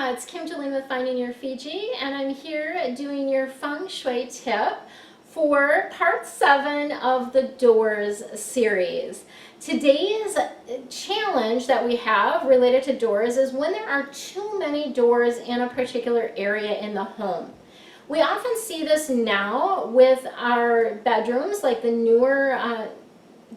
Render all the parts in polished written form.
It's Kim Jolene with Finding Your Fiji, and I'm here doing your Feng Shui tip for part 7 of the Doors series. Today's challenge that we have related to doors is when there are too many doors in a particular area in the home. We often see this now with our bedrooms, like the newer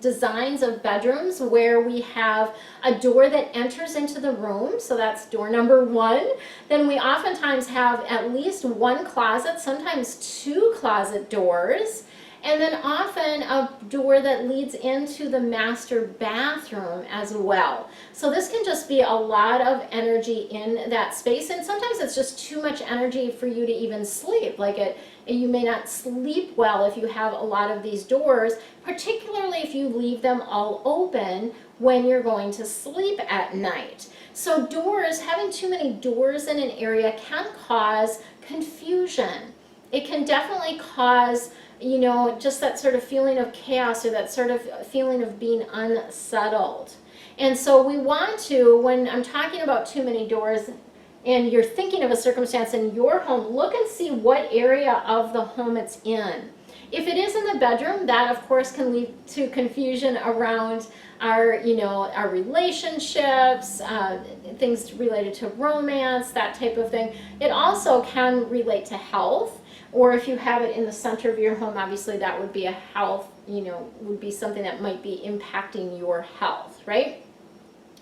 designs of bedrooms where we have a door that enters into the room, so that's door number 1. Then we oftentimes have at least one closet, sometimes 2 closet doors, and then often a door that leads into the master bathroom as well. So this can just be a lot of energy in that space, and sometimes it's just too much energy for you to even sleep. You may not sleep well if you have a lot of these doors, particularly if you leave them all open when you're going to sleep at night. So doors, having too many doors in an area can cause confusion. It can definitely cause, just that sort of feeling of chaos or that sort of feeling of being unsettled. And so we want to, when I'm talking about too many doors, and you're thinking of a circumstance in your home, look and see what area of the home it's in. If it is in the bedroom, that of course can lead to confusion around our relationships, things related to romance, that type of thing. It also can relate to health, or if you have it in the center of your home, obviously that would be a health, would be something that might be impacting your health, right?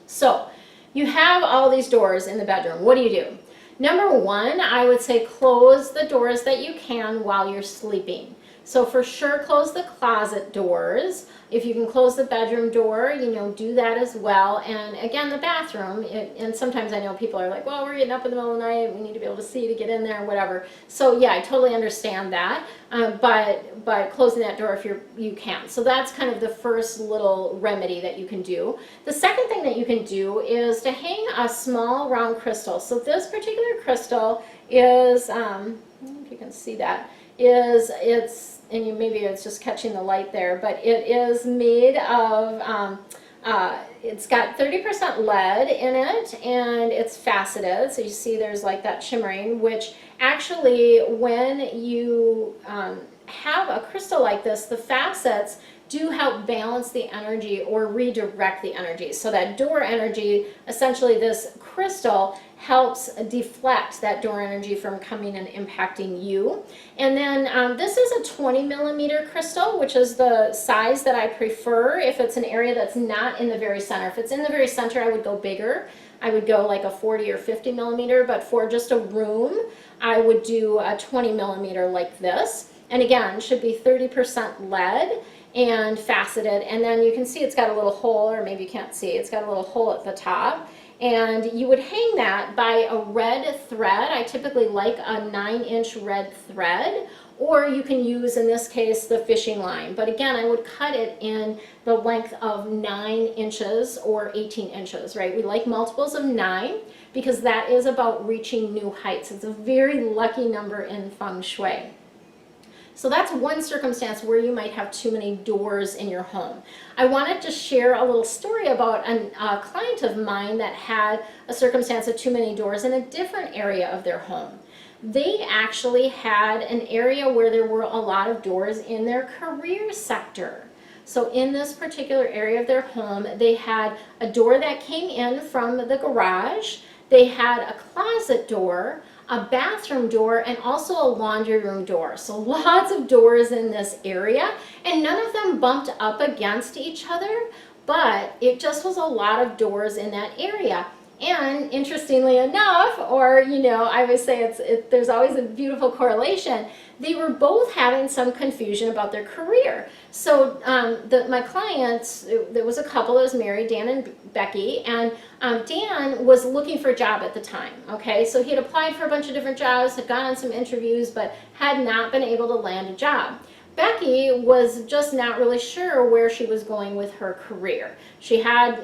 So, you have all these doors in the bedroom. What do? Number 1, I would say close the doors that you can while you're sleeping. So for sure, close the closet doors. If you can close the bedroom door, do that as well. And again, the bathroom, and sometimes I know people are like, well, we're getting up in the middle of the night, we need to be able to see to get in there, whatever. So yeah, I totally understand that, but closing that door if you can. So that's kind of the first little remedy that you can do. The second thing that you can do is to hang a small round crystal. So this particular crystal is, I don't know if you can see that, maybe it's just catching the light there, but it is made of, it's got 30% lead in it, and it's faceted, so you see there's like that shimmering, which actually when you have a crystal like this, the facets do help balance the energy or redirect the energy. So that door energy, essentially this crystal helps deflect that door energy from coming and impacting you. And then this is a 20 millimeter crystal, which is the size that I prefer if it's an area that's not in the very center. If it's in the very center, I would go bigger. I would go like a 40 or 50 millimeter, but for just a room, I would do a 20 millimeter like this. And again, should be 30% lead and faceted, and then you can see it's got a little hole, or maybe you can't see, it's got a little hole at the top, and you would hang that by a red thread. I typically like a 9-inch red thread, or you can use, in this case, the fishing line, but again, I would cut it in the length of 9 inches or 18 inches, right? We like multiples of 9 because that is about reaching new heights. It's a very lucky number in Feng Shui. So that's one circumstance where you might have too many doors in your home. I wanted to share a little story about a client of mine that had a circumstance of too many doors in a different area of their home. They actually had an area where there were a lot of doors in their career sector. So in this particular area of their home, they had a door that came in from the garage. They had a closet door, a bathroom door, and also a laundry room door. So lots of doors in this area, and none of them bumped up against each other, but it just was a lot of doors in that area. And interestingly enough, or I would say there's always a beautiful correlation, they were both having some confusion about their career. So my clients, there was a couple that was married, Dan and Becky, and Dan was looking for a job at the time, okay? So he had applied for a bunch of different jobs, had gone on some interviews, but had not been able to land a job. Becky was just not really sure where she was going with her career. She had,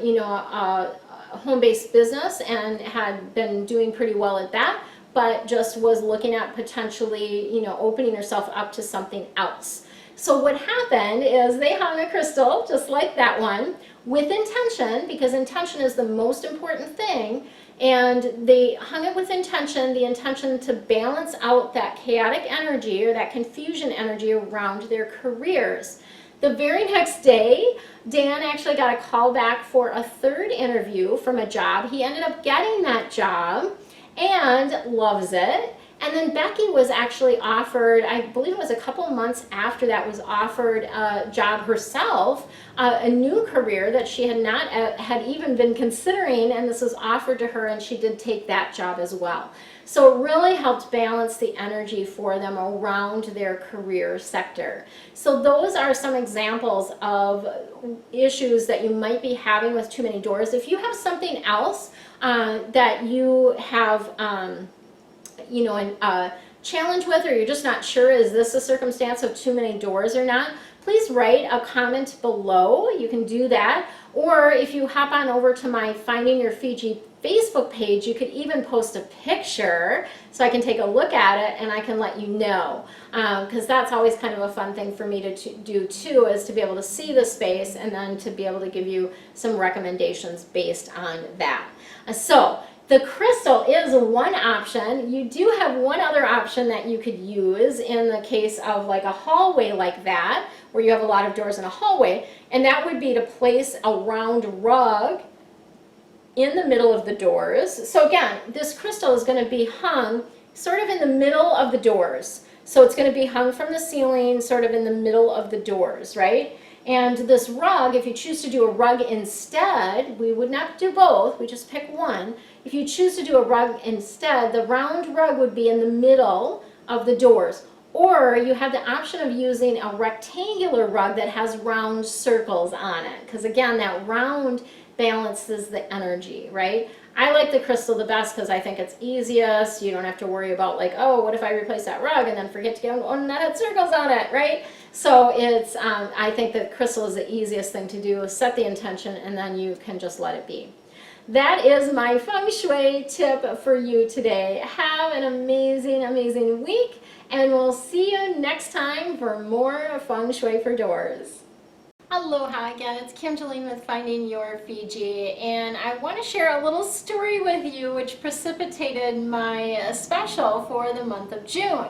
a home-based business and had been doing pretty well at that, but just was looking at potentially, opening herself up to something else. So what happened is they hung a crystal just like that one with intention, because intention is the most important thing. And they hung it with intention, the intention to balance out that chaotic energy or that confusion energy around their careers. The very next day, Dan actually got a call back for a third interview from a job. He ended up getting that job and loves it. And then Becky was actually offered, I believe it was a couple months after that, was offered a job herself, a new career that she had not had even been considering, and this was offered to her, and she did take that job as well. So it really helped balance the energy for them around their career sector. So those are some examples of issues that you might be having with too many doors. If you have something else that you have a challenge with, or you're just not sure, is this a circumstance of too many doors or not, please write a comment below. You can do that. Or if you hop on over to my Finding Your Fiji Facebook page, you could even post a picture so I can take a look at it and I can let you know. Because that's always kind of a fun thing for me to do too, is to be able to see the space and then to be able to give you some recommendations based on that. So the crystal is one option. You do have one other option that you could use in the case of like a hallway like that, where you have a lot of doors in a hallway, and that would be to place a round rug in the middle of the doors. So again, this crystal is going to be hung sort of in the middle of the doors. So it's going to be hung from the ceiling sort of in the middle of the doors, right? And this rug, if you choose to do a rug instead, we would not do both, we just pick one. If you choose to do a rug instead, the round rug would be in the middle of the doors. Or you have the option of using a rectangular rug that has round circles on it. Because again, that round balances the energy, right? I like the crystal the best because I think it's easiest. You don't have to worry about like, oh, what if I replace that rug and then forget to get one that had circles on it, right? So it's, I think that crystal is the easiest thing to do. Set the intention and then you can just let it be. That is my Feng Shui tip for you today. Have an amazing, amazing week, and we'll see you next time for more Feng Shui for Doors. Aloha again, it's Kim Jolene with Finding Your Fiji, and I want to share a little story with you which precipitated my special for the month of June.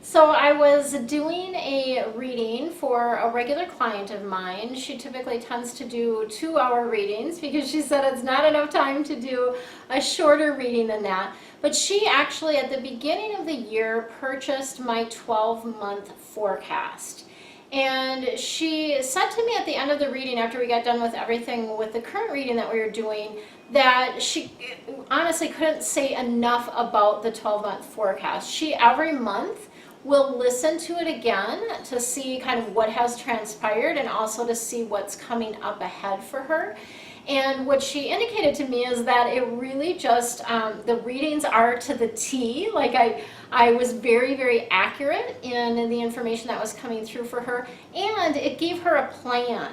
So I was doing a reading for a regular client of mine. She typically tends to do 2-hour readings because she said it's not enough time to do a shorter reading than that. But she actually at the beginning of the year purchased my 12-month forecast. And she said to me at the end of the reading, after we got done with everything with the current reading that we were doing, that she honestly couldn't say enough about the 12-month forecast. She every month will listen to it again to see kind of what has transpired and also to see what's coming up ahead for her. And what she indicated to me is that it really just, the readings are to the T. Like I was very, very accurate in the information that was coming through for her. And it gave her a plan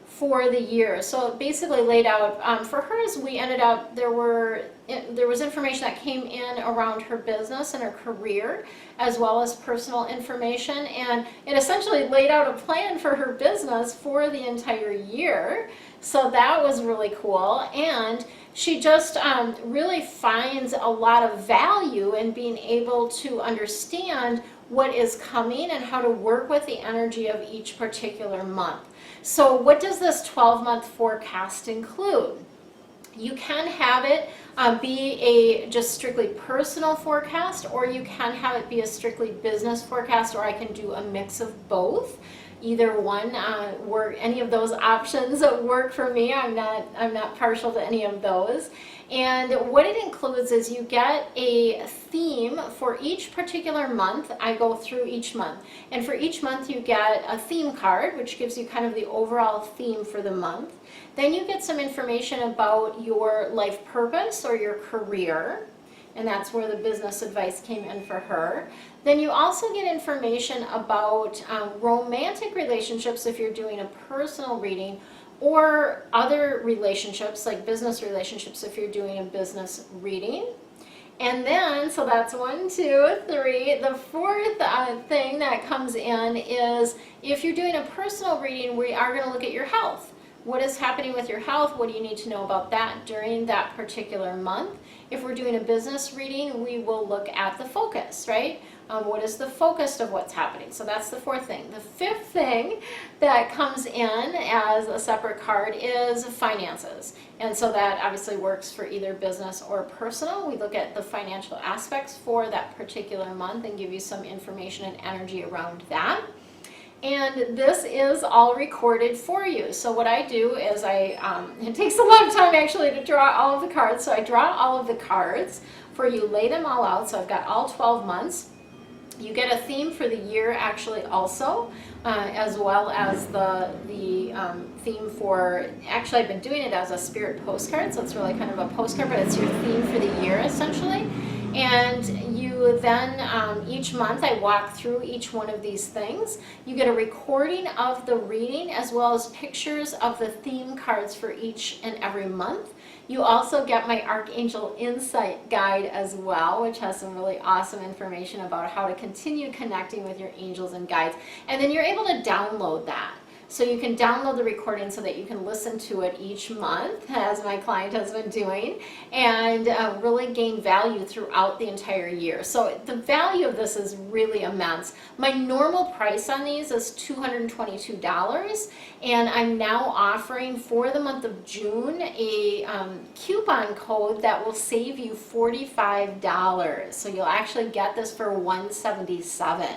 for the year. So it basically laid out, for hers, we ended up, there was information that came in around her business and her career, as well as personal information. And it essentially laid out a plan for her business for the entire year. So that was really cool. And she just really finds a lot of value in being able to understand what is coming and how to work with the energy of each particular month. So what does this 12-month forecast include? You can have it be a just strictly personal forecast, or you can have it be a strictly business forecast, or I can do a mix of both. Either one, any of those options work for me. I'm not partial to any of those. And what it includes is you get a theme for each particular month. I go through each month. And for each month you get a theme card, which gives you kind of the overall theme for the month. Then you get some information about your life purpose or your career. And that's where the business advice came in for her. Then you also get information about romantic relationships if you're doing a personal reading, or other relationships like business relationships if you're doing a business reading. And then, so that's 1, 2, 3. The fourth thing that comes in is if you're doing a personal reading, we are going to look at your health. what is happening with your health, what do you need to know about that during that particular month. If we're doing a business reading, we will look at the focus, right? What is the focus of what's happening? So that's the fourth thing. The fifth thing that comes in as a separate card is finances. And so that obviously works for either business or personal. We look at the financial aspects for that particular month and give you some information and energy around that. And this is all recorded for you. So what I do is it takes a lot of time actually to draw all of the cards. So I draw all of the cards for you, lay them all out. So I've got all 12 months. You get a theme for the year actually also, as well as the theme for, actually I've been doing it as a spirit postcard, so it's really kind of a postcard, but it's your theme for the year essentially. And you then, each month I walk through each one of these things. You get a recording of the reading as well as pictures of the theme cards for each and every month. You also get my Archangel Insight Guide as well, which has some really awesome information about how to continue connecting with your angels and guides. And then you're able to download that. So you can download the recording so that you can listen to it each month, as my client has been doing, and really gain value throughout the entire year. So the value of this is really immense. My normal price on these is $222, and I'm now offering for the month of June a coupon code that will save you $45. So you'll actually get this for $177.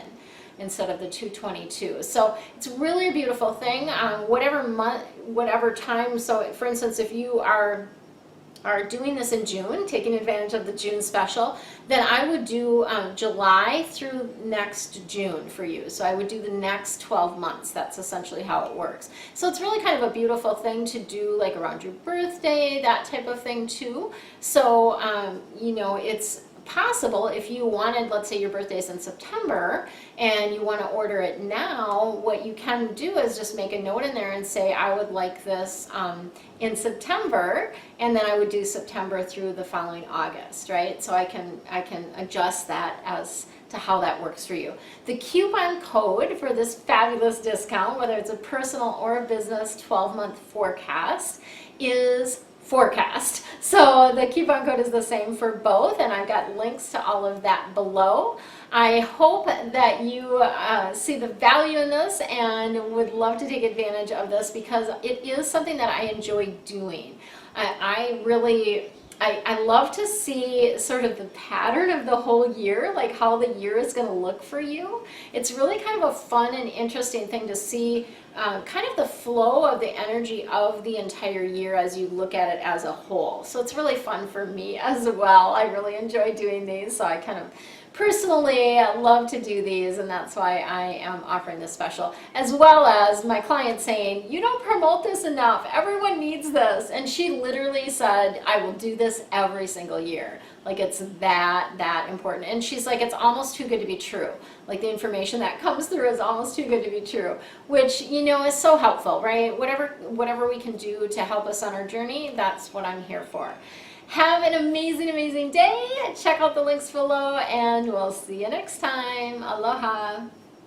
Instead of the $222. So it's really a beautiful thing. Whatever month, whatever time. So for instance, if you are doing this in June, taking advantage of the June special, then I would do July through next June for you. So I would do the next 12 months. That's essentially how it works. So it's really kind of a beautiful thing to do, like around your birthday, that type of thing too. So, you know, it's possible if you wanted, let's say your birthday is in September and you want to order it now, what you can do is just make a note in there and say, I would like this in September, and then I would do September through the following August, right? So I can adjust that as to how that works for you. The coupon code for this fabulous discount, whether it's a personal or a business 12-month forecast, is forecast. So the coupon code is the same for both, and I've got links to all of that below. I hope that you see the value in this and would love to take advantage of this because it is something that I enjoy doing. I love to see sort of the pattern of the whole year, like how the year is going to look for you. It's really kind of a fun and interesting thing to see kind of the flow of the energy of the entire year as you look at it as a whole. So it's really fun for me as well. I really enjoy doing these, so I kind of personally love to do these, and that's why I am offering this special, as well as my client saying, you don't promote this enough, everyone needs this. And she literally said, I will do this every single year. Like, it's that important. And she's like, it's almost too good to be true. Like, the information that comes through is almost too good to be true, which, you know, is so helpful, right? Whatever we can do to help us on our journey, that's what I'm here for. Have an amazing, amazing day. Check out the links below, and we'll see you next time. Aloha.